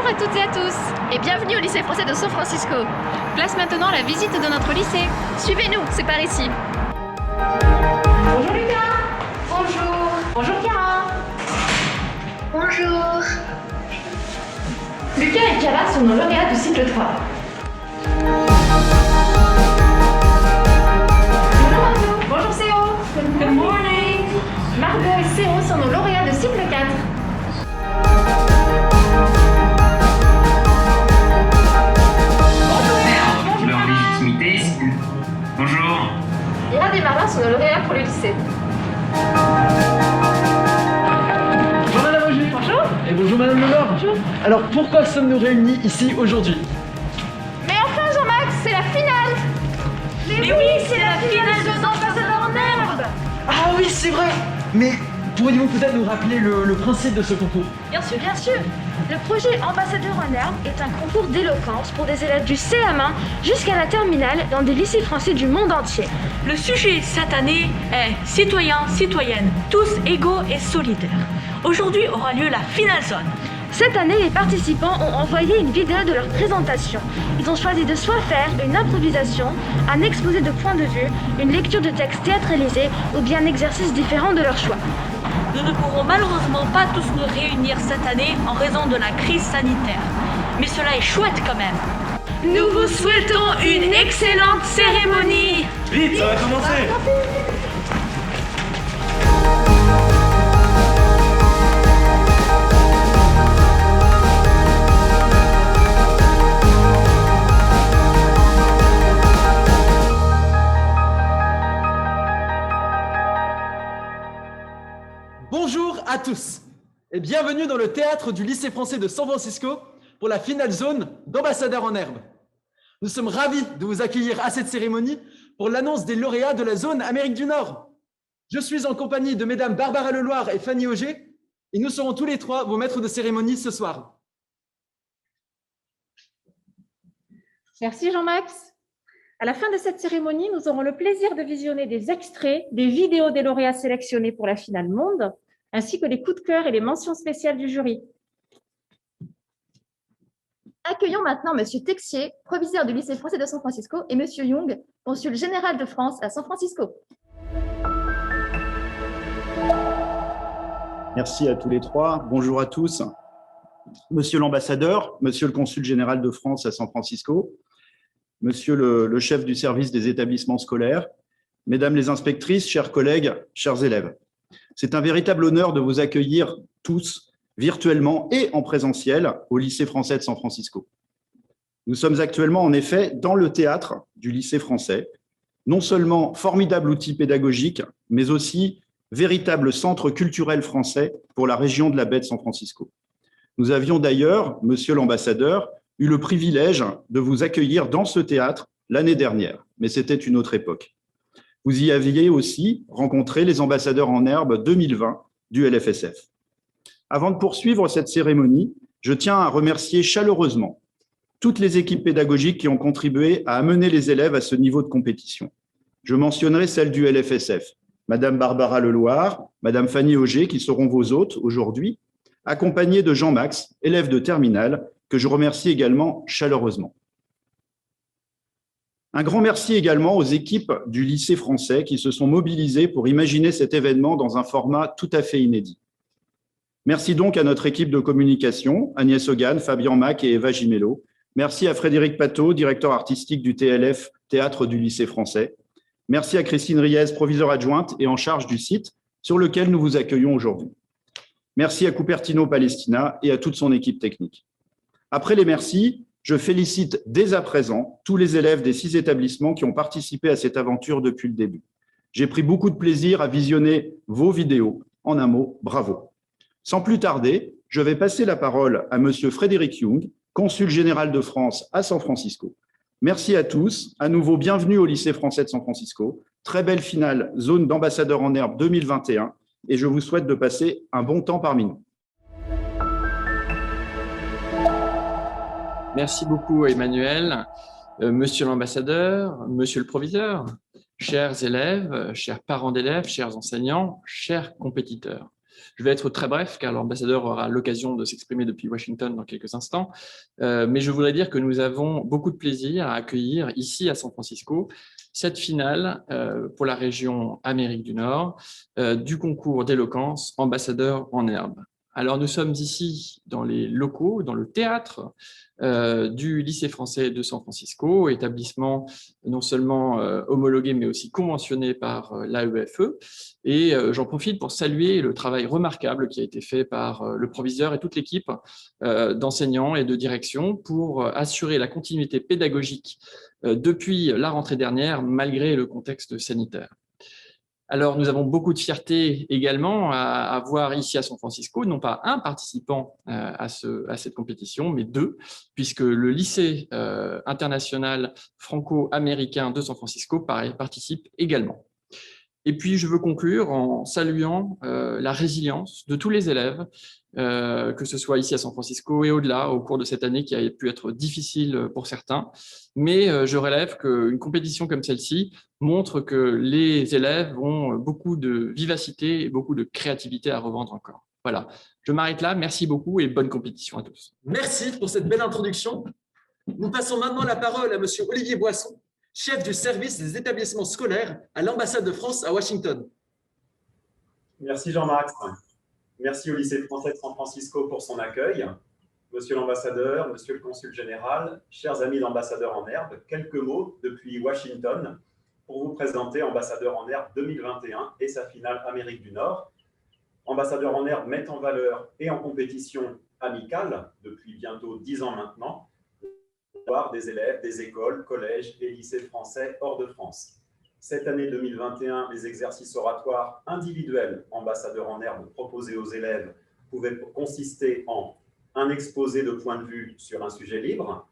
Bonjour à toutes et à tous et bienvenue au lycée français de San Francisco. Place maintenant la visite de notre lycée. Suivez-nous, c'est par ici. Bonjour Lucas. Bonjour. Bonjour Chiara. Bonjour. Lucas et Chiara sont nos lauréats du cycle 3. Bonjour Margot. Bonjour Céo. Good morning. Margot et Céo sont nos lauréats de cycle 4. Leur légitimité. Bonjour. Irad et Marvin sont nos lauréats pour le lycée. Bonjour Madame Auger. Bonjour. Et bonjour Madame Lelor. Bonjour. Alors pourquoi sommes-nous réunis ici aujourd'hui? Mais enfin Jean-Max, c'est la finale. Mais oui, c'est la finale de Ambassadeurs en herbe. Ah oui, c'est vrai. Mais pourriez-vous peut-être nous rappeler le principe de ce concours? Bien sûr, bien sûr. Le projet Ambassadeurs en herbe est un concours d'éloquence pour des élèves du CM1 jusqu'à la terminale dans des lycées français du monde entier. Le sujet cette année est citoyens, citoyennes, tous égaux et solidaires. Aujourd'hui aura lieu la Final Zone. Cette année, les participants ont envoyé une vidéo de leur présentation. Ils ont choisi de soit faire une improvisation, un exposé de point de vue, une lecture de texte théâtralisé ou bien un exercice différent de leur choix. Nous ne pourrons malheureusement pas tous nous réunir cette année en raison de la crise sanitaire. Mais cela est chouette quand même. Nous vous souhaitons une excellente cérémonie. Vite, ça va commencer. Bonjour à tous et bienvenue dans le théâtre du lycée français de San Francisco pour la finale zone d'Ambassadeurs en herbe. Nous sommes ravis de vous accueillir à cette cérémonie pour l'annonce des lauréats de la zone Amérique du Nord. Je suis en compagnie de mesdames Barbara Leloir et Fanny Auger et nous serons tous les trois vos maîtres de cérémonie ce soir. Merci Jean-Max. À la fin de cette cérémonie, nous aurons le plaisir de visionner des extraits, des vidéos des lauréats sélectionnés pour la finale monde, ainsi que les coups de cœur et les mentions spéciales du jury. Accueillons maintenant Monsieur Texier, proviseur du lycée français de San Francisco, et Monsieur Young, consul général de France à San Francisco. Merci à tous les trois. Bonjour à tous. Monsieur l'ambassadeur, monsieur le consul général de France à San Francisco, monsieur le chef du service des établissements scolaires, mesdames les inspectrices, chers collègues, chers élèves. C'est un véritable honneur de vous accueillir tous virtuellement et en présentiel au lycée français de San Francisco. Nous sommes actuellement en effet dans le théâtre du lycée français, non seulement formidable outil pédagogique, mais aussi véritable centre culturel français pour la région de la baie de San Francisco. Nous avions d'ailleurs, monsieur l'ambassadeur, eu le privilège de vous accueillir dans ce théâtre l'année dernière, mais c'était une autre époque. Vous y aviez aussi rencontré les ambassadeurs en herbe 2020 du LFSF. Avant de poursuivre cette cérémonie, je tiens à remercier chaleureusement toutes les équipes pédagogiques qui ont contribué à amener les élèves à ce niveau de compétition. Je mentionnerai celle du LFSF, Madame Barbara Leloir, Madame Fanny Auger, qui seront vos hôtes aujourd'hui, accompagnée de Jean-Max, élève de terminale, que je remercie également chaleureusement. Un grand merci également aux équipes du lycée français qui se sont mobilisées pour imaginer cet événement dans un format tout à fait inédit. Merci donc à notre équipe de communication, Agnès Hogan, Fabien Mac et Eva Gimello. Merci à Frédéric Pateau, directeur artistique du TLF, Théâtre du lycée français. Merci à Christine Riez, proviseure adjointe et en charge du site sur lequel nous vous accueillons aujourd'hui. Merci à Cupertino Palestina et à toute son équipe technique. Après les merci, je félicite dès à présent tous les élèves des 6 établissements qui ont participé à cette aventure depuis le début. J'ai pris beaucoup de plaisir à visionner vos vidéos. En un mot, bravo. Sans plus tarder, je vais passer la parole à monsieur Frédéric Young, consul général de France à San Francisco. Merci à tous. À nouveau, bienvenue au lycée français de San Francisco. Très belle finale zone d'ambassadeurs en herbe 2021 et je vous souhaite de passer un bon temps parmi nous. Merci beaucoup Emmanuel, monsieur l'ambassadeur, monsieur le proviseur, chers élèves, chers parents d'élèves, chers enseignants, chers compétiteurs. Je vais être très bref car l'ambassadeur aura l'occasion de s'exprimer depuis Washington dans quelques instants, mais je voudrais dire que nous avons beaucoup de plaisir à accueillir ici à San Francisco cette finale pour la région Amérique du Nord du concours d'éloquence ambassadeur en herbe. Alors nous sommes ici dans les locaux, dans le théâtre du lycée français de San Francisco, établissement non seulement homologué mais aussi conventionné par l'AEFE. Et j'en profite pour saluer le travail remarquable qui a été fait par le proviseur et toute l'équipe d'enseignants et de direction pour assurer la continuité pédagogique depuis la rentrée dernière, malgré le contexte sanitaire. Alors, nous avons beaucoup de fierté également à voir ici à San Francisco, non pas un participant à cette compétition, mais deux, puisque le lycée international franco-américain de San Francisco participe également. Et puis, je veux conclure en saluant la résilience de tous les élèves, que ce soit ici à San Francisco et au-delà, au cours de cette année qui a pu être difficile pour certains. Mais je relève qu'une compétition comme celle-ci montre que les élèves ont beaucoup de vivacité et beaucoup de créativité à revendre encore. Voilà, je m'arrête là. Merci beaucoup et bonne compétition à tous. Merci pour cette belle introduction. Nous passons maintenant la parole à Monsieur Olivier Boisson, chef du service des établissements scolaires à l'ambassade de France à Washington. Merci Jean-Max. Merci au lycée français de San Francisco pour son accueil. Monsieur l'ambassadeur, monsieur le consul général, chers amis d'ambassadeurs en herbe, quelques mots depuis Washington pour vous présenter Ambassadeur en herbe 2021 et sa finale Amérique du Nord. Ambassadeur en herbe met en valeur et en compétition amicale, depuis bientôt 10 ans maintenant, des élèves des écoles, collèges et lycées français hors de France. Cette année 2021, les exercices oratoires individuels ambassadeurs en herbe proposés aux élèves pouvaient consister en un exposé de point de vue sur un sujet libre,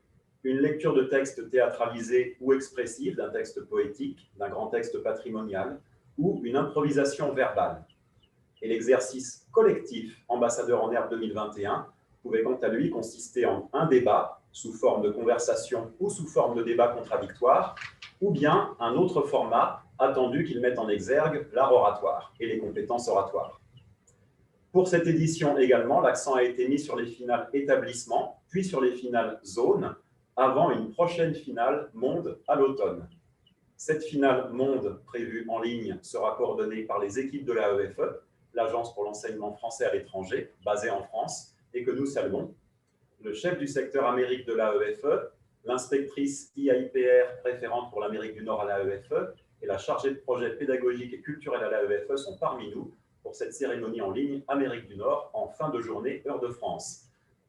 une lecture de texte théâtralisé ou expressive d'un texte poétique, d'un grand texte patrimonial, ou une improvisation verbale. Et l'exercice collectif ambassadeur en herbe 2021 pouvait quant à lui consister en un débat sous forme de conversation ou sous forme de débat contradictoire, ou bien un autre format attendu qu'il mette en exergue l'art oratoire et les compétences oratoires. Pour cette édition également, l'accent a été mis sur les finales établissement, puis sur les finales zone, avant une prochaine finale monde à l'automne. Cette finale monde prévue en ligne sera coordonnée par les équipes de l'AEFE, l'Agence pour l'enseignement français à l'étranger, basée en France, et que nous saluons, le chef du secteur Amérique de l'AEFE, l'inspectrice IAIPR référente pour l'Amérique du Nord à l'AEFE et la chargée de projet pédagogique et culturel à l'AEFE sont parmi nous pour cette cérémonie en ligne Amérique du Nord en fin de journée, heure de France.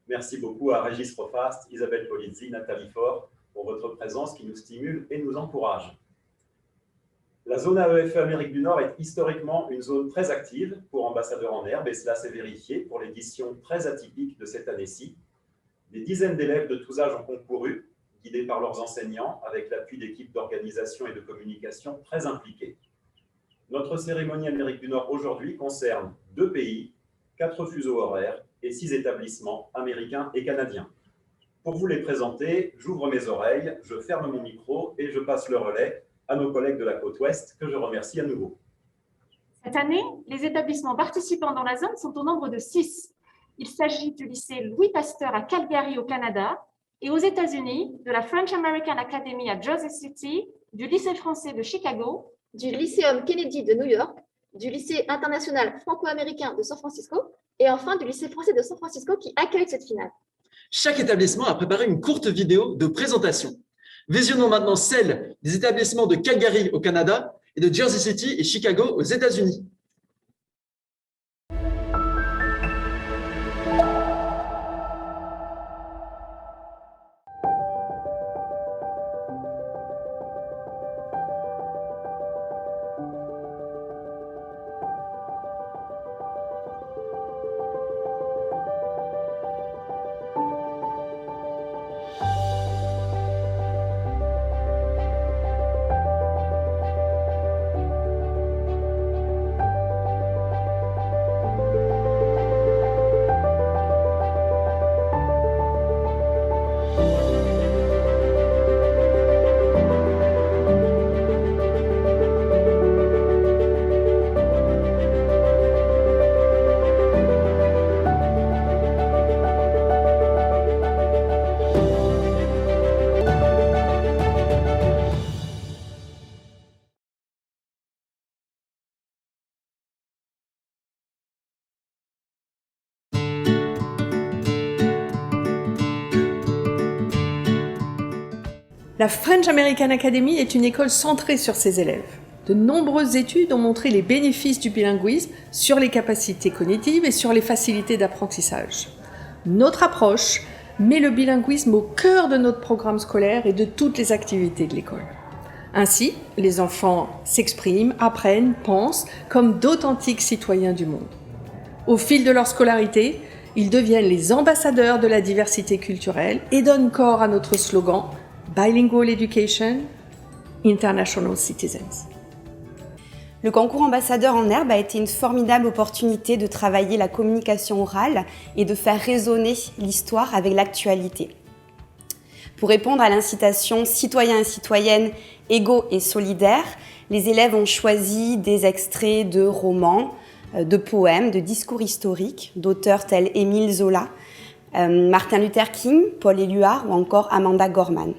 Merci beaucoup à Régis Rofast, Isabelle Polizzi, Nathalie Faure pour votre présence qui nous stimule et nous encourage. La zone AEFE Amérique du Nord est historiquement une zone très active pour ambassadeurs en herbe et cela s'est vérifié pour l'édition très atypique de cette année-ci. Des dizaines d'élèves de tous âges ont concouru, guidés par leurs enseignants, avec l'appui d'équipes d'organisation et de communication très impliquées. Notre cérémonie Amérique du Nord aujourd'hui concerne 2 pays, 4 fuseaux horaires et 6 établissements américains et canadiens. Pour vous les présenter, j'ouvre mes oreilles, je ferme mon micro et je passe le relais à nos collègues de la côte ouest que je remercie à nouveau. Cette année, les établissements participants dans la zone sont au nombre de 6. Il s'agit du lycée Louis Pasteur à Calgary au Canada et aux États-Unis, de la French American Academy à Jersey City, du lycée français de Chicago, du Lycéum Kennedy de New York, du lycée international franco-américain de San Francisco et enfin du lycée français de San Francisco qui accueille cette finale. Chaque établissement a préparé une courte vidéo de présentation. Visionnons maintenant celle des établissements de Calgary au Canada et de Jersey City et Chicago aux États-Unis. La French American Academy est une école centrée sur ses élèves. De nombreuses études ont montré les bénéfices du bilinguisme sur les capacités cognitives et sur les facilités d'apprentissage. Notre approche met le bilinguisme au cœur de notre programme scolaire et de toutes les activités de l'école. Ainsi, les enfants s'expriment, apprennent, pensent comme d'authentiques citoyens du monde. Au fil de leur scolarité, ils deviennent les ambassadeurs de la diversité culturelle et donnent corps à notre slogan « Bilingual Education, International Citizens ». Le concours ambassadeur en herbe a été une formidable opportunité de travailler la communication orale et de faire résonner l'histoire avec l'actualité. Pour répondre à l'incitation citoyens et citoyennes égaux et solidaires, les élèves ont choisi des extraits de romans, de poèmes, de discours historiques d'auteurs tels Émile Zola, Martin Luther King, Paul Éluard ou encore Amanda Gorman.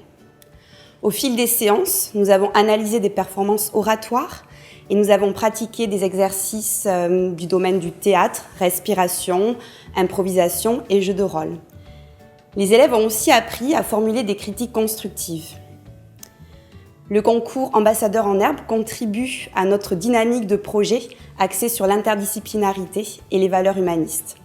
Au fil des séances, nous avons analysé des performances oratoires et nous avons pratiqué des exercices du domaine du théâtre, respiration, improvisation et jeu de rôle. Les élèves ont aussi appris à formuler des critiques constructives. Le concours ambassadeur en herbe contribue à notre dynamique de projet axée sur l'interdisciplinarité et les valeurs humanistes.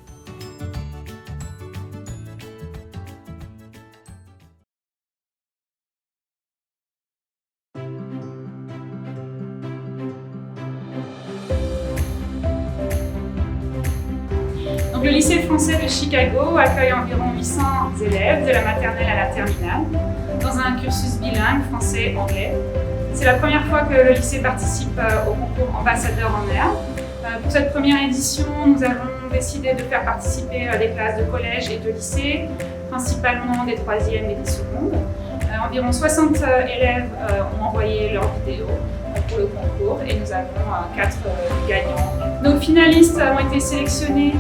Donc, le lycée français de Chicago accueille environ 800 élèves de la maternelle à la terminale dans un cursus bilingue français-anglais. C'est la première fois que le lycée participe au concours ambassadeur en herbe. Pour cette première édition, nous avons décidé de faire participer des classes de collège et de lycée, principalement des 3e et des secondes. Environ 60 élèves ont envoyé leurs vidéos pour le concours et nous avons 4 gagnants. Nos finalistes ont été sélectionnés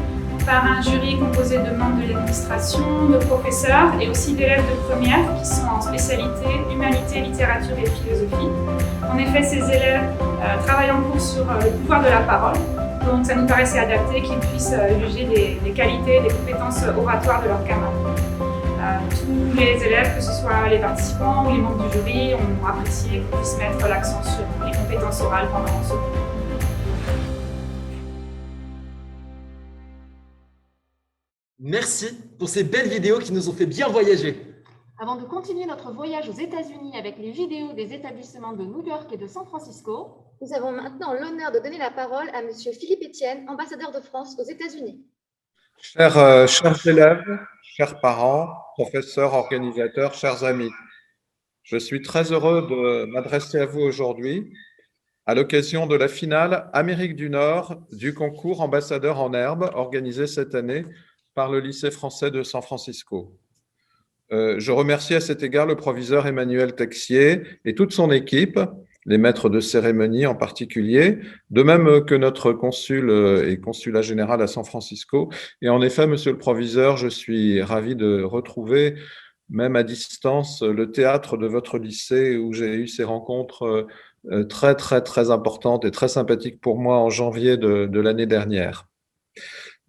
par un jury composé de membres de l'administration, de professeurs et aussi d'élèves de première qui sont en spécialité humanité, littérature et philosophie. En effet, ces élèves travaillent en cours sur le pouvoir de la parole, donc ça nous paraissait adapté qu'ils puissent juger des qualités, des compétences oratoires de leurs camarades. Tous les élèves, que ce soit les participants ou les membres du jury, ont apprécié qu'on puisse mettre l'accent sur les compétences orales pendant ce cours. Merci pour ces belles vidéos qui nous ont fait bien voyager. Avant de continuer notre voyage aux États-Unis avec les vidéos des établissements de New York et de San Francisco, nous avons maintenant l'honneur de donner la parole à M. Philippe Etienne, ambassadeur de France aux États-Unis. Chers élèves, chers parents, professeurs, organisateurs, chers amis, je suis très heureux de m'adresser à vous aujourd'hui à l'occasion de la finale Amérique du Nord du concours ambassadeur en herbe organisé cette année par le lycée français de San Francisco. Je remercie à cet égard le proviseur Emmanuel Texier et toute son équipe, les maîtres de cérémonie en particulier, de même que notre consul et consulat général à San Francisco. Et en effet, monsieur le proviseur, je suis ravi de retrouver, même à distance, le théâtre de votre lycée où j'ai eu ces rencontres très importantes et très sympathiques pour moi en janvier de l'année dernière.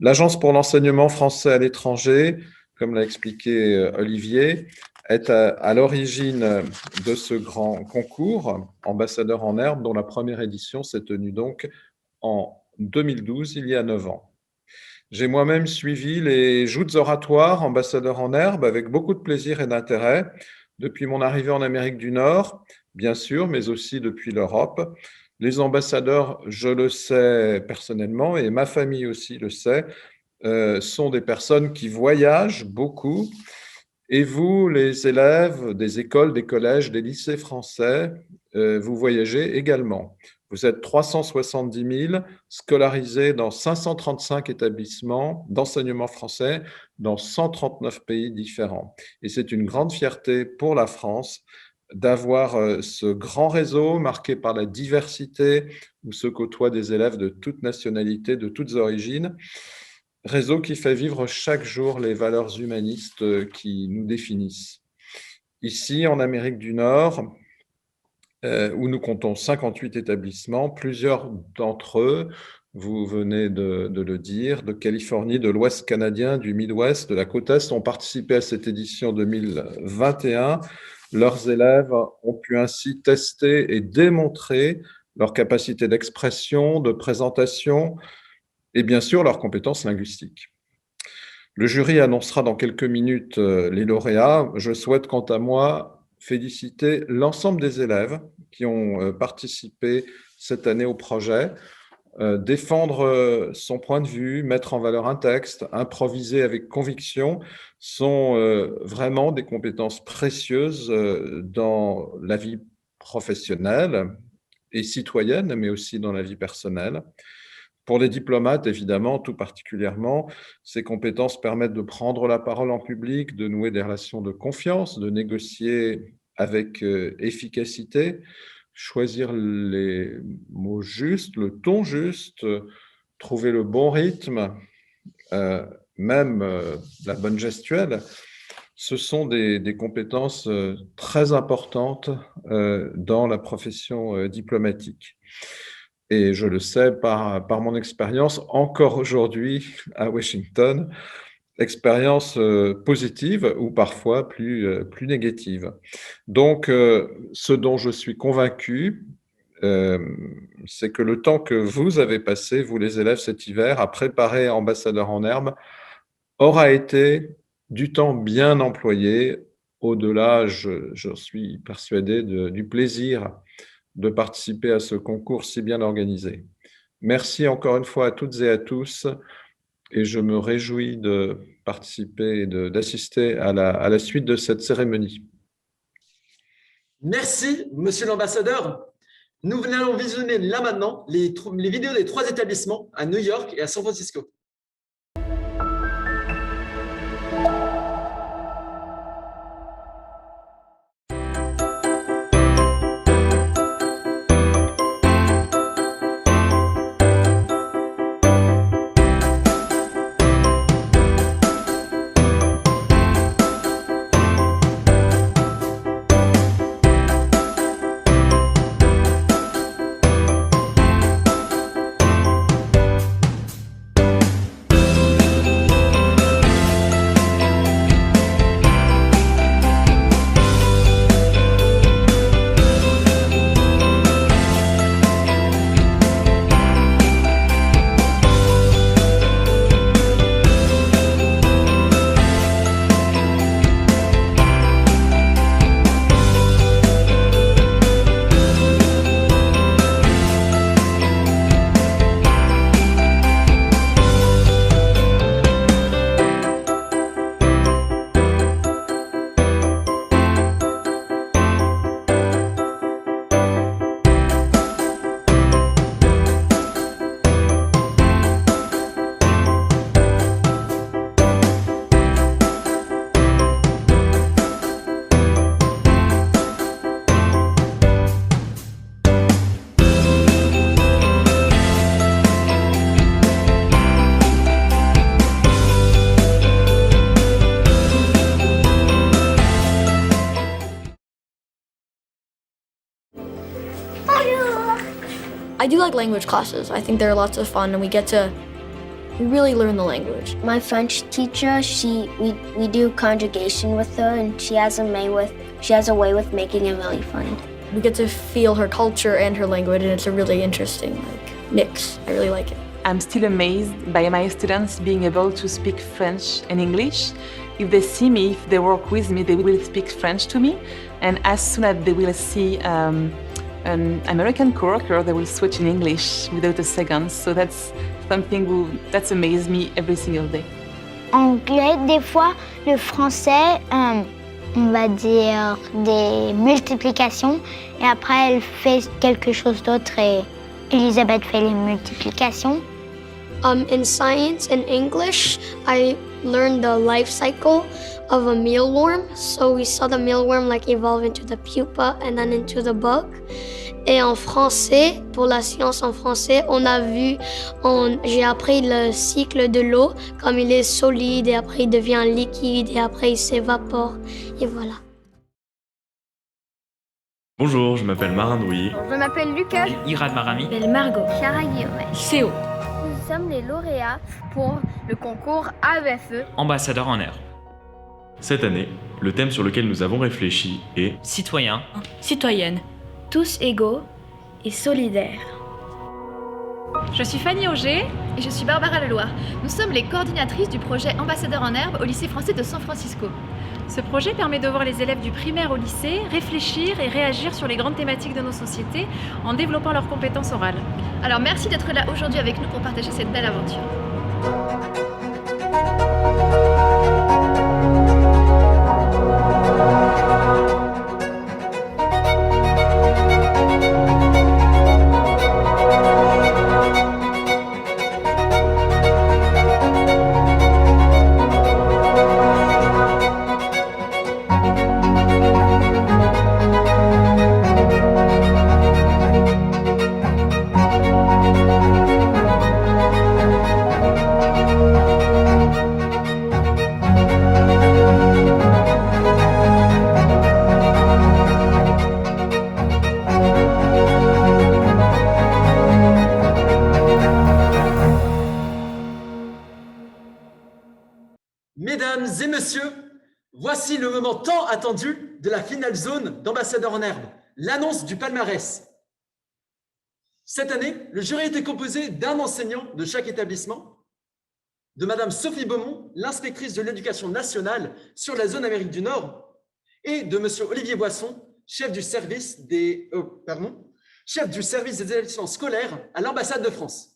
L'Agence pour l'enseignement français à l'étranger, comme l'a expliqué Olivier, est à l'origine de ce grand concours, ambassadeur en herbe, dont la première édition s'est tenue donc en 2012, il y a 9 ans. J'ai moi-même suivi les joutes oratoires ambassadeur en herbe avec beaucoup de plaisir et d'intérêt depuis mon arrivée en Amérique du Nord, bien sûr, mais aussi depuis l'Europe. Les ambassadeurs, je le sais personnellement, et ma famille aussi le sait, sont des personnes qui voyagent beaucoup. Et vous, les élèves des écoles, des collèges, des lycées français, vous voyagez également. Vous êtes 370 000 scolarisés dans 535 établissements d'enseignement français dans 139 pays différents. Et c'est une grande fierté pour la France d'avoir ce grand réseau marqué par la diversité, où se côtoient des élèves de toutes nationalités, de toutes origines, réseau qui fait vivre chaque jour les valeurs humanistes qui nous définissent. Ici, en Amérique du Nord, où nous comptons 58 établissements, plusieurs d'entre eux vous venez de le dire, de Californie, de l'Ouest canadien, du Midwest, de la côte Est ont participé à cette édition 2021. Leurs élèves ont pu ainsi tester et démontrer leur capacité d'expression, de présentation et bien sûr leurs compétences linguistiques. Le jury annoncera dans quelques minutes les lauréats. Je souhaite quant à moi féliciter l'ensemble des élèves qui ont participé cette année au projet. Défendre son point de vue, mettre en valeur un texte, improviser avec conviction sont vraiment des compétences précieuses dans la vie professionnelle et citoyenne, mais aussi dans la vie personnelle. Pour les diplomates, évidemment, tout particulièrement, ces compétences permettent de prendre la parole en public, de nouer des relations de confiance, de négocier avec efficacité, choisir les mots justes, le ton juste, trouver le bon rythme, même la bonne gestuelle. Ce sont des compétences très importantes dans la profession diplomatique. Et je le sais par mon expérience, encore aujourd'hui à Washington, expérience positive ou parfois plus négative. Donc, ce dont je suis convaincu, c'est que le temps que vous avez passé, vous les élèves cet hiver, à préparer Ambassadeurs en herbe, aura été du temps bien employé, au-delà, je suis persuadé, du plaisir de participer à ce concours si bien organisé. Merci encore une fois à toutes et à tous. Et je me réjouis de participer et d'assister à la suite de cette cérémonie. Merci, monsieur l'ambassadeur. Nous allons visionner là maintenant les vidéos des 3 établissements à New York et à San Francisco. I do like language classes. I think they're lots of fun and we really learn the language. My French teacher, we do conjugation with her, and she has a way with making it really fun. We get to feel her culture and her language, and it's a really interesting mix. I really like it. I'm still amazed by my students being able to speak French and English. If they see me, if they work with me, they will speak French to me, and as soon as they will see an American coworker, they will switch in English without a second. So that's something that amazes me every single day. Anglais, des fois, le français, on va dire des multiplications, et après elle fait quelque chose d'autre et Elisabeth fait les multiplications. In science and English, I learned the life cycle of a mealworm. So we saw the mealworm evolve into the pupa and then into the bug. Et en français, pour la science en français, j'ai appris le cycle de l'eau, comme il est solide et après il devient liquide et après il s'évapore. Et voilà. Bonjour, je m'appelle Marin Douilly. Je m'appelle Lucas. Irad Marami. Je m'appelle Margot. Céo. sommes les lauréats pour le concours AEFE Ambassadeur en herbe. Cette année, le thème sur lequel nous avons réfléchi est Citoyen, citoyenne, tous égaux et solidaires. Je suis Fanny Auger et je suis Barbara Leloir. Nous sommes les coordinatrices du projet Ambassadeur en herbe au lycée français de San Francisco. Ce projet permet de voir les élèves du primaire au lycée réfléchir et réagir sur les grandes thématiques de nos sociétés en développant leurs compétences orales. Alors merci d'être là aujourd'hui avec nous pour partager cette belle aventure. Mesdames et messieurs, voici le moment tant attendu de la finale zone d'Ambassadeur en herbe, l'annonce du palmarès. Cette année, le jury était composé d'un enseignant de chaque établissement, de Madame Sophie Beaumont, l'inspectrice de l'éducation nationale sur la zone Amérique du Nord, et de Monsieur Olivier Boisson, chef du service des établissements scolaires à l'ambassade de France.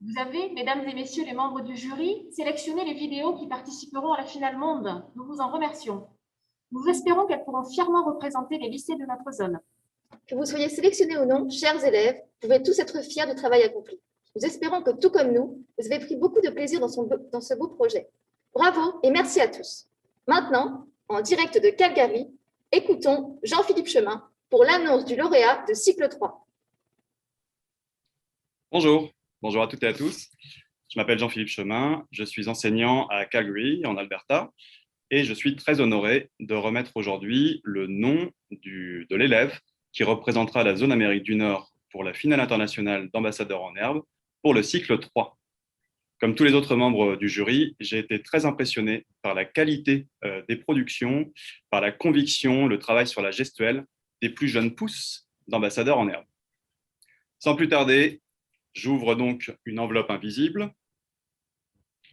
Vous avez, mesdames et messieurs les membres du jury, sélectionné les vidéos qui participeront à la finale monde. Nous vous en remercions. Nous espérons qu'elles pourront fièrement représenter les lycées de notre zone. Que vous soyez sélectionnés ou non, chers élèves, vous pouvez tous être fiers du travail accompli. Nous espérons que, tout comme nous, vous avez pris beaucoup de plaisir dans ce beau projet. Bravo et merci à tous. Maintenant, en direct de Calgary, écoutons Jean-Philippe Chemin pour l'annonce du lauréat de cycle 3. Bonjour à toutes et à tous. Je m'appelle Jean-Philippe Chemin, je suis enseignant à Calgary, en Alberta, et je suis très honoré de remettre aujourd'hui le nom de l'élève qui représentera la zone Amérique du Nord pour la finale internationale d'Ambassadeur en herbe pour le cycle 3. Comme tous les autres membres du jury, j'ai été très impressionné par la qualité des productions, par la conviction, le travail sur la gestuelle des plus jeunes pousses d'Ambassadeur en herbe. Sans plus tarder, j'ouvre donc une enveloppe invisible,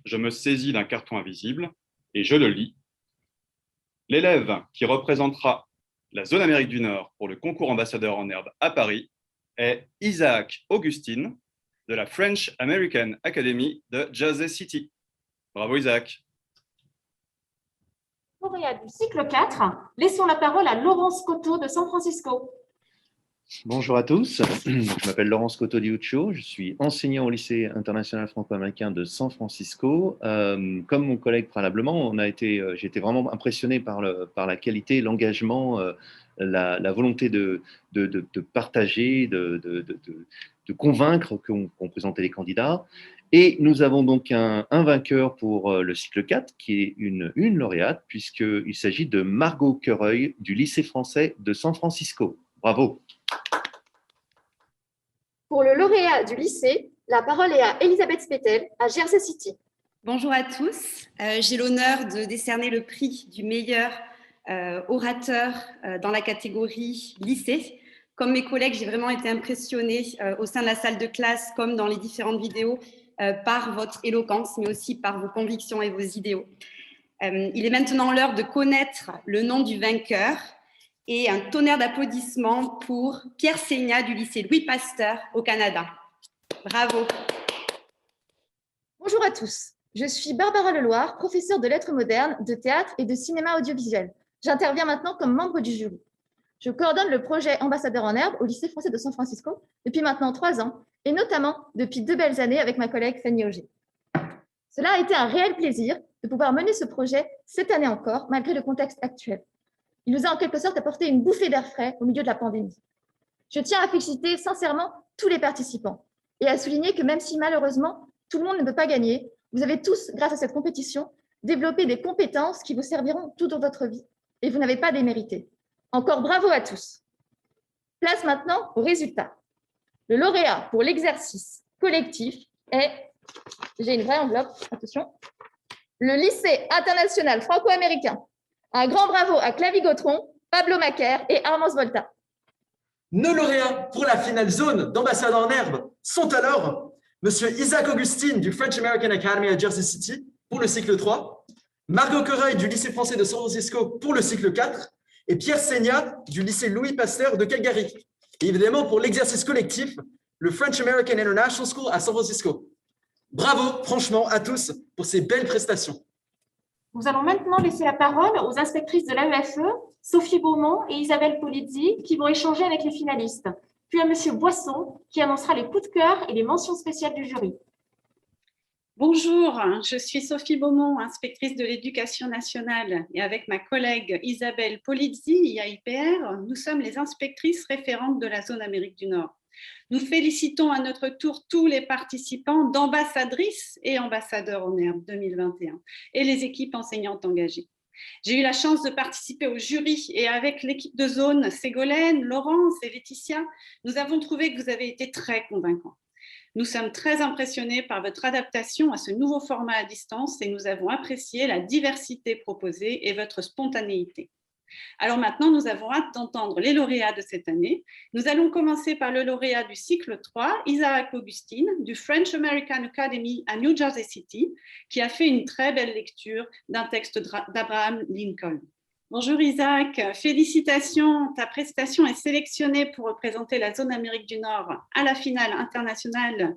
je me saisis d'un carton invisible et je le lis. L'élève qui représentera la zone Amérique du Nord pour le concours Ambassadeur en herbe à Paris est Isaac Augustine de la French American Academy de Jersey City. Bravo Isaac. Lauréat du cycle 4, laissons la parole à Laurence Cotto de San Francisco. Bonjour à tous, je m'appelle Laurence Cotto-Diuccio, je suis enseignant au lycée international franco-américain de San Francisco. Comme mon collègue préalablement, j'ai été vraiment impressionné par la qualité, l'engagement, la volonté de partager, de convaincre qu'on présentait les candidats. Et nous avons donc un vainqueur pour le cycle 4, qui est une lauréate, puisqu'il s'agit de Margot Quereuil du lycée français de San Francisco. Bravo. Pour le lauréat du lycée, la parole est à Elisabeth Spettel, à Jersey City. Bonjour à tous. J'ai l'honneur de décerner le prix du meilleur orateur dans la catégorie lycée. Comme mes collègues, j'ai vraiment été impressionnée au sein de la salle de classe, comme dans les différentes vidéos, par votre éloquence, mais aussi par vos convictions et vos idéaux. Il est maintenant l'heure de connaître le nom du vainqueur. Et un tonnerre d'applaudissements pour Pierre Seigna du lycée Louis Pasteur au Canada. Bravo. Bonjour à tous. Je suis Barbara Leloir, professeure de lettres modernes, de théâtre et de cinéma audiovisuel. J'interviens maintenant comme membre du jury. Je coordonne le projet Ambassadeur en herbe au lycée français de San Francisco depuis maintenant 3 ans, et notamment depuis 2 belles années avec ma collègue Fanny Auger. Cela a été un réel plaisir de pouvoir mener ce projet cette année encore, malgré le contexte actuel. Il nous a en quelque sorte apporté une bouffée d'air frais au milieu de la pandémie. Je tiens à féliciter sincèrement tous les participants et à souligner que même si malheureusement tout le monde ne peut pas gagner, vous avez tous, grâce à cette compétition, développé des compétences qui vous serviront toute votre vie et vous n'avez pas démérité. Encore bravo à tous. Place maintenant aux résultats. Le lauréat pour l'exercice collectif est J'ai une vraie enveloppe, attention. Le lycée international franco-américain. Un grand bravo à Clavie Gautron, Pablo Macaire et Armand Volta. Nos lauréats pour la finale zone d'ambassadeurs en herbe sont alors Monsieur Isaac Augustine du French American Academy à Jersey City pour le cycle 3, Margot Quereuil du lycée français de San Francisco pour le cycle 4 et Pierre Seigna du lycée Louis Pasteur de Calgary. Et évidemment pour l'exercice collectif, le French American International School à San Francisco. Bravo, franchement, à tous pour ces belles prestations. Nous allons maintenant laisser la parole aux inspectrices de l'AEFE, Sophie Beaumont et Isabelle Polizzi, qui vont échanger avec les finalistes. Puis à Monsieur Boisson, qui annoncera les coups de cœur et les mentions spéciales du jury. Bonjour, je suis Sophie Beaumont, inspectrice de l'éducation nationale, et avec ma collègue Isabelle Polizzi, IAIPR, nous sommes les inspectrices référentes de la zone Amérique du Nord. Nous félicitons à notre tour tous les participants d'ambassadrices et ambassadeurs en herbe 2021 et les équipes enseignantes engagées. J'ai eu la chance de participer au jury et avec l'équipe de zone, Ségolène, Laurence et Laetitia, nous avons trouvé que vous avez été très convaincants. Nous sommes très impressionnés par votre adaptation à ce nouveau format à distance et nous avons apprécié la diversité proposée et votre spontanéité. Alors maintenant, nous avons hâte d'entendre les lauréats de cette année. Nous allons commencer par le lauréat du cycle 3, Isaac Augustine, du French American Academy à New Jersey City, qui a fait une très belle lecture d'un texte d'Abraham Lincoln. Bonjour Isaac, félicitations, ta prestation est sélectionnée pour représenter la zone Amérique du Nord à la finale internationale.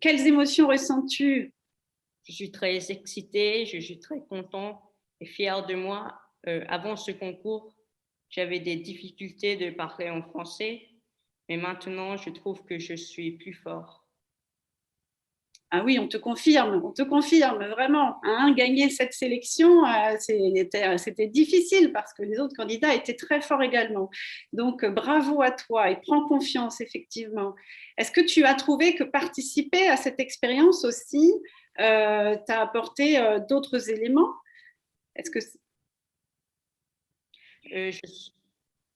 Quelles émotions ressens-tu? Je suis très excitée, je suis très content et fière de moi. Avant ce concours, j'avais des difficultés de parler en français, mais maintenant, je trouve que je suis plus fort. Ah oui, on te confirme vraiment. Hein, gagner cette sélection, c'était difficile parce que les autres candidats étaient très forts également. Donc, bravo à toi et prends confiance, effectivement. Est-ce que tu as trouvé que participer à cette expérience aussi t'a apporté d'autres éléments? Est-ce que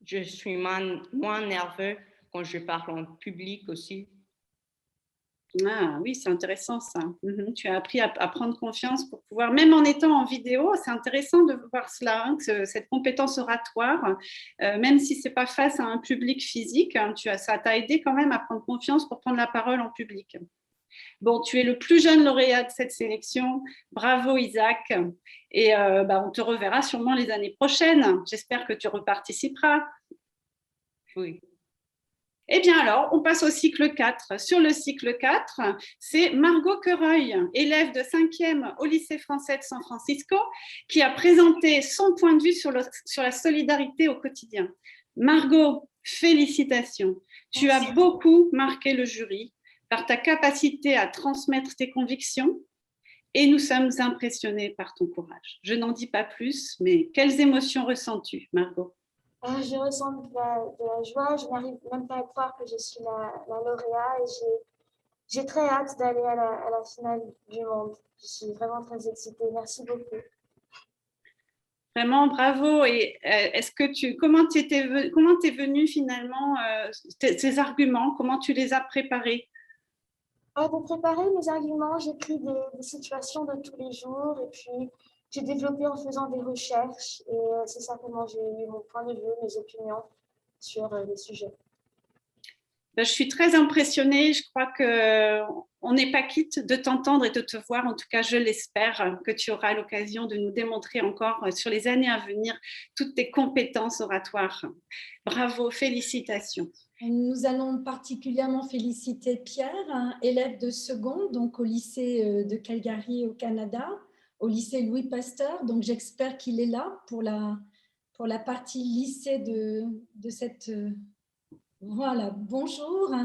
je suis moins nerveux quand je parle en public aussi. Ah oui, c'est intéressant ça. Tu as appris à prendre confiance pour pouvoir, même en étant en vidéo, c'est intéressant de voir cela, hein, cette compétence oratoire, même si ce n'est pas face à un public physique, hein, ça t'a aidé quand même à prendre confiance pour prendre la parole en public. Bon, tu es le plus jeune lauréat de cette sélection. Bravo Isaac. Et on te reverra sûrement les années prochaines. J'espère que tu reparticiperas. Oui. Eh bien alors, on passe au cycle 4. Sur le cycle 4, c'est Margot Quereuil, élève de 5e au lycée français de San Francisco, qui a présenté son point de vue sur la solidarité au quotidien. Margot, félicitations. Tu as beaucoup marqué le jury par ta capacité à transmettre tes convictions et nous sommes impressionnés par ton courage. Je n'en dis pas plus, mais quelles émotions ressens-tu, Margot? Je ressens de la joie, je n'arrive même pas à croire que je suis la lauréate et j'ai très hâte d'aller à la finale du monde. Je suis vraiment très excitée. Merci beaucoup. Vraiment, bravo. Et comment t'es venu finalement ces arguments? Comment tu les as préparés? Pour préparer mes arguments, j'ai pris des situations de tous les jours et puis j'ai développé en faisant des recherches et c'est ça comment j'ai eu mon point de vue, mes opinions sur les sujets. Je suis très impressionnée. Je crois qu'on n'est pas quitte de t'entendre et de te voir. En tout cas, je l'espère que tu auras l'occasion de nous démontrer encore sur les années à venir toutes tes compétences oratoires. Bravo, félicitations. Nous allons particulièrement féliciter Pierre, élève de seconde, donc au lycée de Calgary au Canada, au lycée Louis Pasteur. Donc j'espère qu'il est là pour la partie lycée de cette... Voilà, bonjour.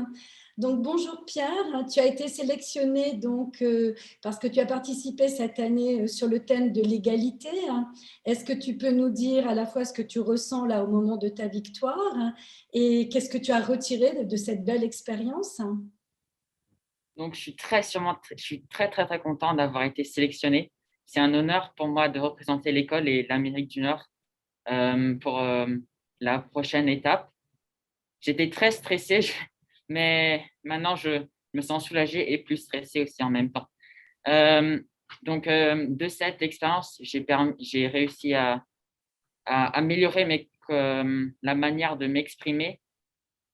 Donc bonjour Pierre, tu as été sélectionné donc, parce que tu as participé cette année sur le thème de l'égalité. Est-ce que tu peux nous dire à la fois ce que tu ressens là au moment de ta victoire et qu'est-ce que tu as retiré de cette belle expérience? Donc je suis très content d'avoir été sélectionnée. C'est un honneur pour moi de représenter l'école et l'Amérique du Nord pour la prochaine étape. J'étais très stressée, mais maintenant je me sens soulagée et plus stressée aussi en même temps. Donc, de cette expérience, j'ai réussi à améliorer la manière de m'exprimer,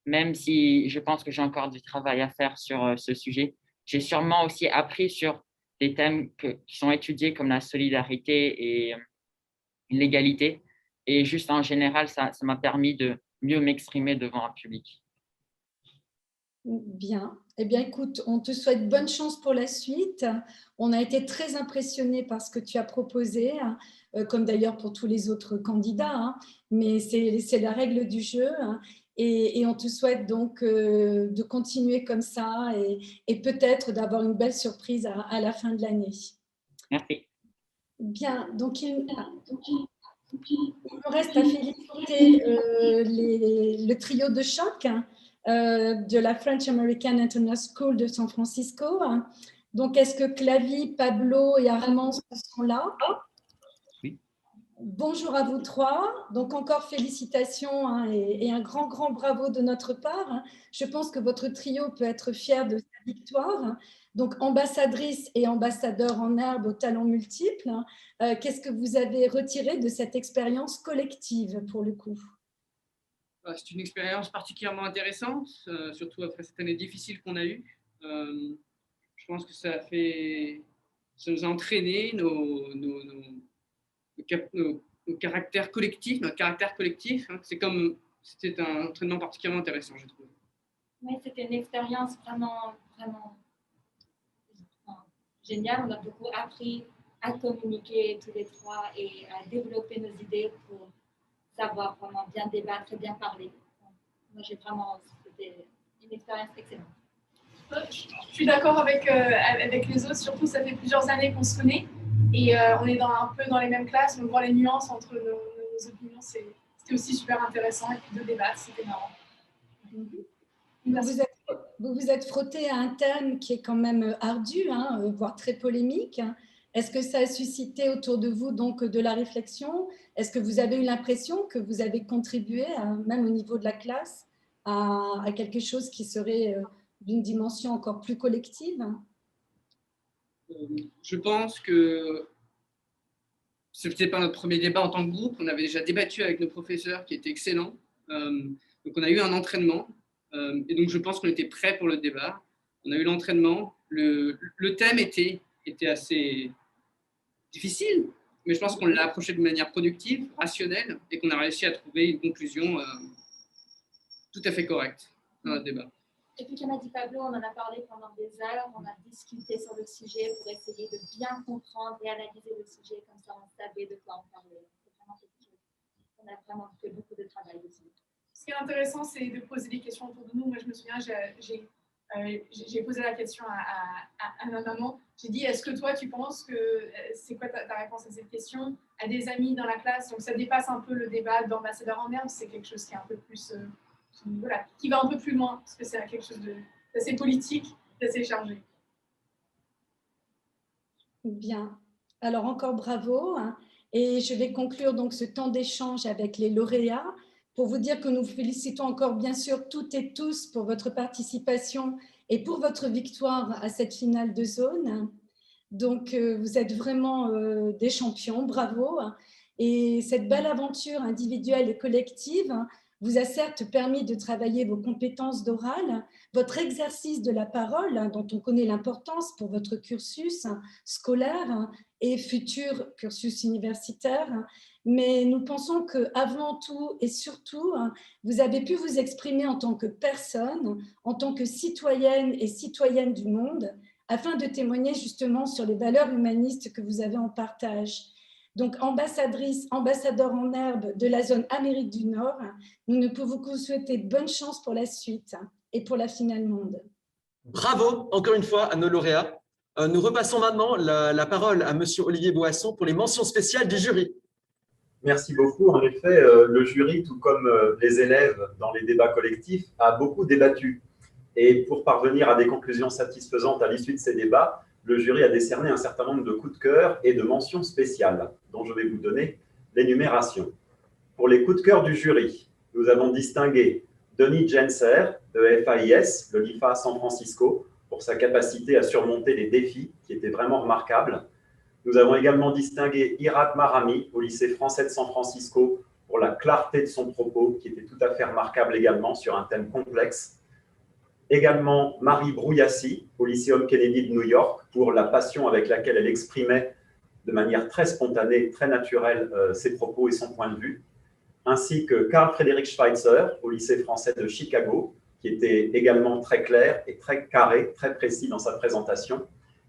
même si je pense que j'ai encore du travail à faire sur ce sujet. J'ai sûrement aussi appris sur des thèmes qui sont étudiés comme la solidarité et l'égalité. Et juste en général, ça m'a permis de mieux m'exprimer devant un public. Bien. Eh bien, écoute, on te souhaite bonne chance pour la suite. On a été très impressionnés par ce que tu as proposé, comme d'ailleurs pour tous les autres candidats, mais c'est la règle du jeu. Et on te souhaite donc de continuer comme ça et peut-être d'avoir une belle surprise à la fin de l'année. Merci. Bien, donc il me reste à féliciter le trio de choc de la French American International School de San Francisco. Donc, est-ce que Clavie, Pablo et Armand sont là? Oui. Bonjour à vous trois. Donc, encore félicitations et un grand, grand bravo de notre part. Je pense que votre trio peut être fier de sa victoire. Donc, ambassadrice et ambassadeur en herbe aux talents multiples, qu'est-ce que vous avez retiré de cette expérience collective pour le coup? C'est une expérience particulièrement intéressante, surtout après cette année difficile qu'on a eue. Je pense que ça nous a entraîné nos caractères collectifs, notre caractère collectif. C'était un entraînement particulièrement intéressant, je trouve. Oui, c'était une expérience vraiment géniale. On a beaucoup appris à communiquer tous les trois et à développer nos idées pour savoir vraiment bien débattre et bien parler. Moi, c'était une expérience excellente. Je suis d'accord avec les autres, surtout ça fait plusieurs années qu'on se connaît et on est un peu dans les mêmes classes, on voit les nuances entre nos opinions, c'était aussi super intéressant et puis de débattre, c'était marrant. Vous vous êtes frotté à un thème qui est quand même ardu, voire très polémique. Est-ce que ça a suscité autour de vous donc de la réflexion? Est-ce que vous avez eu l'impression que vous avez contribué, même au niveau de la classe, à quelque chose qui serait d'une dimension encore plus collective? Je pense que ce n'était pas notre premier débat en tant que groupe. On avait déjà débattu avec nos professeurs qui étaient excellents. Donc on a eu un entraînement. Et donc je pense qu'on était prêts pour le débat. On a eu l'entraînement. Le thème était assez difficile, mais je pense qu'on l'a approché de manière productive, rationnelle, et qu'on a réussi à trouver une conclusion tout à fait correcte dans notre débat. Et puis, comme a dit Pablo, on en a parlé pendant des heures, on a discuté sur le sujet pour essayer de bien comprendre et analyser le sujet, comme ça on savait de quoi on parlait. C'est vraiment quelque chose. On a vraiment fait beaucoup de travail dessus. Ce qui est intéressant, c'est de poser des questions autour de nous. Moi, je me souviens, j'ai posé la question à ma maman. J'ai dit, est-ce que toi, tu penses que c'est quoi ta réponse à cette question? À des amis dans la classe, donc ça dépasse un peu le débat d'ambassadeur en herbe, c'est quelque chose qui est un peu plus, qui va un peu plus loin, parce que c'est quelque chose d'assez politique, d'assez chargé. Bien. Alors encore bravo. Et je vais conclure donc ce temps d'échange avec les lauréats pour vous dire que nous vous félicitons encore bien sûr toutes et tous pour votre participation et pour votre victoire à cette finale de zone. Donc, vous êtes vraiment des champions, bravo. Et cette belle aventure individuelle et collective vous a certes permis de travailler vos compétences d'oral, votre exercice de la parole, dont on connaît l'importance pour votre cursus scolaire et futur cursus universitaire. Mais nous pensons qu'avant tout et surtout, vous avez pu vous exprimer en tant que personne, en tant que citoyenne et citoyenne du monde, afin de témoigner justement sur les valeurs humanistes que vous avez en partage. Donc, ambassadrice, ambassadeur en herbe de la zone Amérique du Nord, nous ne pouvons que vous souhaiter bonne chance pour la suite et pour la finale monde. Bravo encore une fois à nos lauréats. Nous repassons maintenant la parole à Monsieur Olivier Boisson pour les mentions spéciales du jury. Merci beaucoup. En effet, le jury, tout comme les élèves dans les débats collectifs, a beaucoup débattu. Et pour parvenir à des conclusions satisfaisantes à l'issue de ces débats, le jury a décerné un certain nombre de coups de cœur et de mentions spéciales, dont je vais vous donner l'énumération. Pour les coups de cœur du jury, nous avons distingué Denis Genser de FAIS, le LIFA San Francisco, pour sa capacité à surmonter les défis, qui étaient vraiment remarquables. Nous avons également distingué Irad Marami au lycée français de San Francisco pour la clarté de son propos, qui était tout à fait remarquable également sur un thème complexe. Également Marie Brouillassi au lycéum Kennedy de New York pour la passion avec laquelle elle exprimait de manière très spontanée, très naturelle ses propos et son point de vue. Ainsi que Karl Frédéric Schweitzer au lycée français de Chicago, qui était également très clair et très carré, très précis dans sa présentation.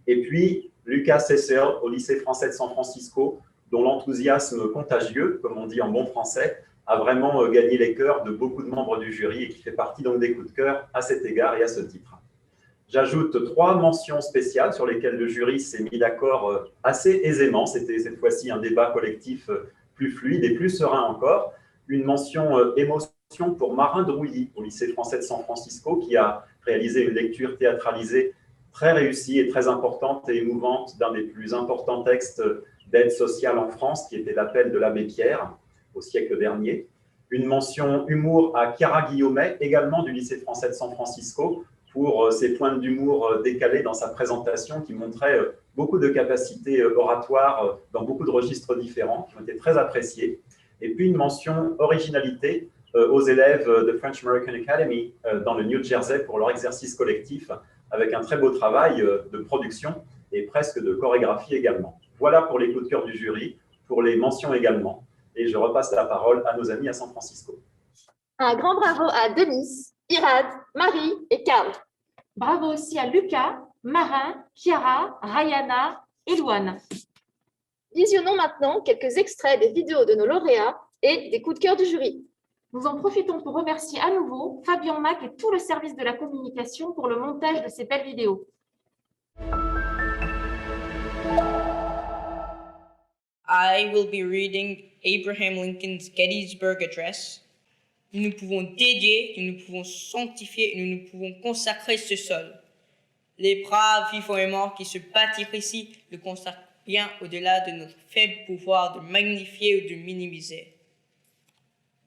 Et puis Lucas Cecil au lycée français de San Francisco, dont l'enthousiasme contagieux, comme on dit en bon français, a vraiment gagné les cœurs de beaucoup de membres du jury et qui fait partie donc des coups de cœur à cet égard et à ce titre. J'ajoute 3 mentions spéciales sur lesquelles le jury s'est mis d'accord assez aisément. C'était cette fois-ci un débat collectif plus fluide et plus serein encore. Une mention émotion pour Marin Drouilly au lycée français de San Francisco, qui a réalisé une lecture théâtralisée très réussie et très importante et émouvante d'un des plus importants textes d'aide sociale en France, qui était l'appel de l'abbé Pierre au siècle dernier. Une mention humour à Chiara Guillaumet, également du lycée français de San Francisco, pour ses points d'humour décalés dans sa présentation, qui montraient beaucoup de capacités oratoires dans beaucoup de registres différents, qui ont été très appréciés. Et puis une mention originalité aux élèves de French American Academy dans le New Jersey pour leur exercice collectif, avec un très beau travail de production et presque de chorégraphie également. Voilà pour les coups de cœur du jury, pour les mentions également. Et je repasse la parole à nos amis à San Francisco. Un grand bravo à Denis, Irad, Marie et Karl. Bravo aussi à Lucas, Marin, Chiara, Rayana et Louane. Visionnons maintenant quelques extraits des vidéos de nos lauréats et des coups de cœur du jury. Nous en profitons pour remercier à nouveau Fabien Mac et tout le service de la communication pour le montage de ces belles vidéos. I will be reading Abraham Lincoln's Gettysburg Address. Nous nous pouvons dédier, nous nous pouvons sanctifier, nous nous pouvons consacrer ce sol. Les braves vivants et morts qui se battirent ici le consacrent bien au-delà de notre faible pouvoir de magnifier ou de minimiser.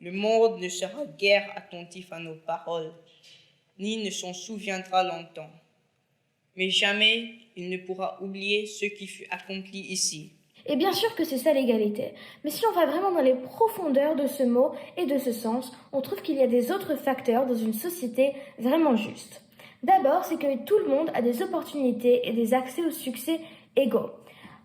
Le monde ne sera guère attentif à nos paroles, ni ne s'en souviendra longtemps. Mais jamais il ne pourra oublier ce qui fut accompli ici. Et bien sûr que c'est ça l'égalité. Mais si on va vraiment dans les profondeurs de ce mot et de ce sens, on trouve qu'il y a des autres facteurs dans une société vraiment juste. D'abord, c'est que tout le monde a des opportunités et des accès au succès égaux.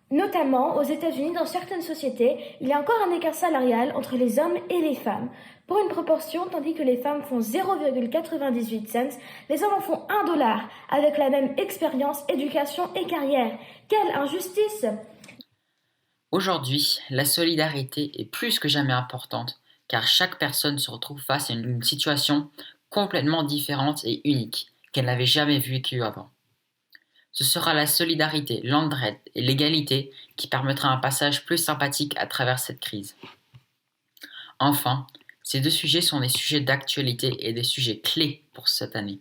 Notamment, aux États-Unis, dans certaines sociétés, il y a encore un écart salarial entre les hommes et les femmes. Pour une proportion, tandis que les femmes font 0,98 cents, les hommes en font $1 avec la même expérience, éducation et carrière. Quelle injustice! Aujourd'hui, la solidarité est plus que jamais importante, car chaque personne se retrouve face à une situation complètement différente et unique, qu'elle n'avait jamais vécue avant. Ce sera la solidarité, l'entraide et l'égalité qui permettra un passage plus sympathique à travers cette crise. Enfin, ces 2 sujets sont des sujets d'actualité et des sujets clés pour cette année.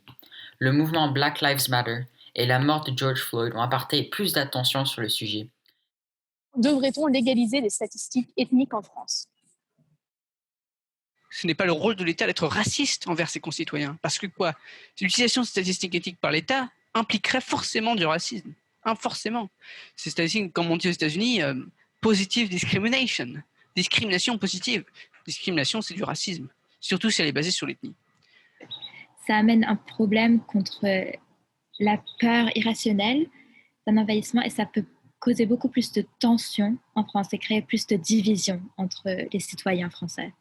Le mouvement Black Lives Matter et la mort de George Floyd ont apporté plus d'attention sur le sujet. Devrait-on légaliser les statistiques ethniques en France? Ce n'est pas le rôle de l'État d'être raciste envers ses concitoyens. Parce que quoi? L'utilisation de statistiques éthiques par l'État impliquerait forcément du racisme. Forcément. Ces statistiques, comme on dit aux États-Unis, positive discrimination. Discrimination positive. Discrimination, c'est du racisme. Surtout si elle est basée sur l'ethnie. Ça amène un problème contre la peur irrationnelle d'un envahissement et ça peut causer beaucoup plus de tensions en France et créer plus de divisions entre les citoyens français.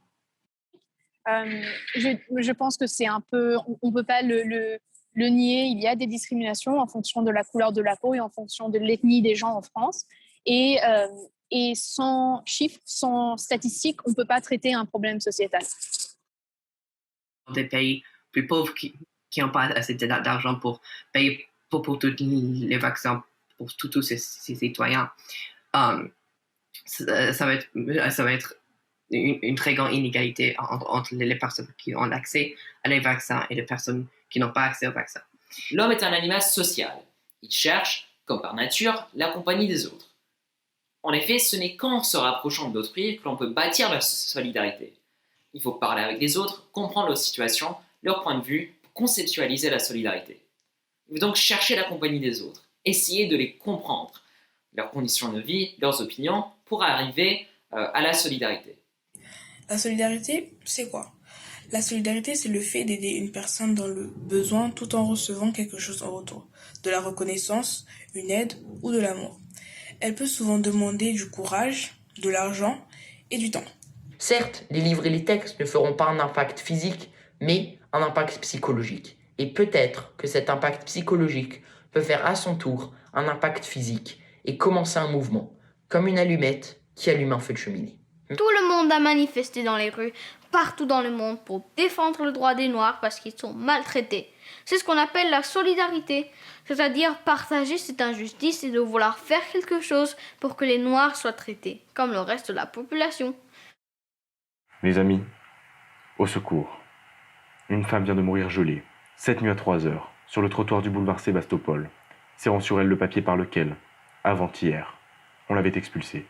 Je pense que c'est un peu, on ne peut pas le nier, il y a des discriminations en fonction de la couleur de la peau et en fonction de l'ethnie des gens en France. Et sans chiffres, sans statistiques, on ne peut pas traiter un problème sociétal. Des pays plus pauvres qui n'ont pas assez d'argent pour payer pour tous les vaccins pour tous ces citoyens, ça va être une très grande inégalité entre les personnes qui ont accès à les vaccins et les personnes qui n'ont pas accès aux vaccins. L'homme est un animal social. Il cherche, comme par nature, la compagnie des autres. En effet, ce n'est qu'en se rapprochant d'autrui que l'on peut bâtir la solidarité. Il faut parler avec les autres, comprendre leur situation, leur point de vue, pour conceptualiser la solidarité. Il faut donc chercher la compagnie des autres, essayer de les comprendre, leurs conditions de vie, leurs opinions, pour arriver à la solidarité. La solidarité, c'est quoi? La solidarité, c'est le fait d'aider une personne dans le besoin tout en recevant quelque chose en retour, de la reconnaissance, une aide ou de l'amour. Elle peut souvent demander du courage, de l'argent et du temps. Certes, les livres et les textes ne feront pas un impact physique, mais un impact psychologique. Et peut-être que cet impact psychologique peut faire à son tour un impact physique et commencer un mouvement, comme une allumette qui allume un feu de cheminée. Tout le monde a manifesté dans les rues, partout dans le monde, pour défendre le droit des Noirs parce qu'ils sont maltraités. C'est ce qu'on appelle la solidarité, c'est-à-dire partager cette injustice et de vouloir faire quelque chose pour que les Noirs soient traités, comme le reste de la population. Mes amis, au secours. Une femme vient de mourir gelée, cette nuit à 3 heures, sur le trottoir du boulevard Sébastopol, serrant sur elle le papier par lequel, avant-hier, on l'avait expulsée.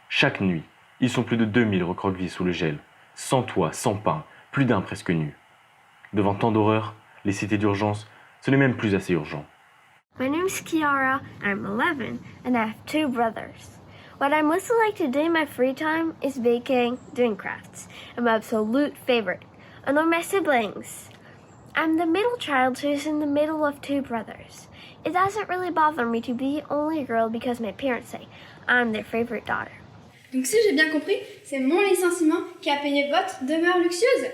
Chaque nuit, ils sont plus de 2000 recroquevillés sous le gel, sans toit, sans pain, plus d'un presque nu. Devant tant d'horreurs, les cités d'urgence, ce n'est même plus assez urgent. My name's Kiara, I'm 11, and I have 2 brothers. What I mostly like to do in my free time is baking, doing crafts, and my absolute favorite, annoy my siblings. I'm the middle child who's in the middle of 2 brothers. It doesn't really bother me to be the only girl because my parents say I'm their favorite daughter. Donc si j'ai bien compris, c'est mon licenciement qui a payé votre demeure luxueuse?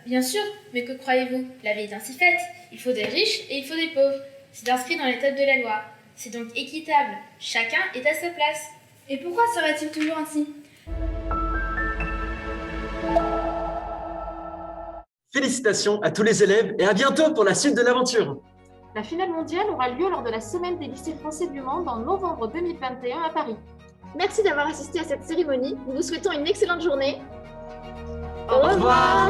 Bien sûr, mais que croyez-vous? La vie est ainsi faite. Il faut des riches et il faut des pauvres. C'est inscrit dans les tables de la loi. C'est donc équitable. Chacun est à sa place. Et pourquoi serait-il toujours ainsi? Félicitations à tous les élèves et à bientôt pour la suite de l'aventure. La finale mondiale aura lieu lors de la Semaine des lycées français du monde en novembre 2021 à Paris. Merci d'avoir assisté à cette cérémonie. Nous vous souhaitons une excellente journée. Au revoir.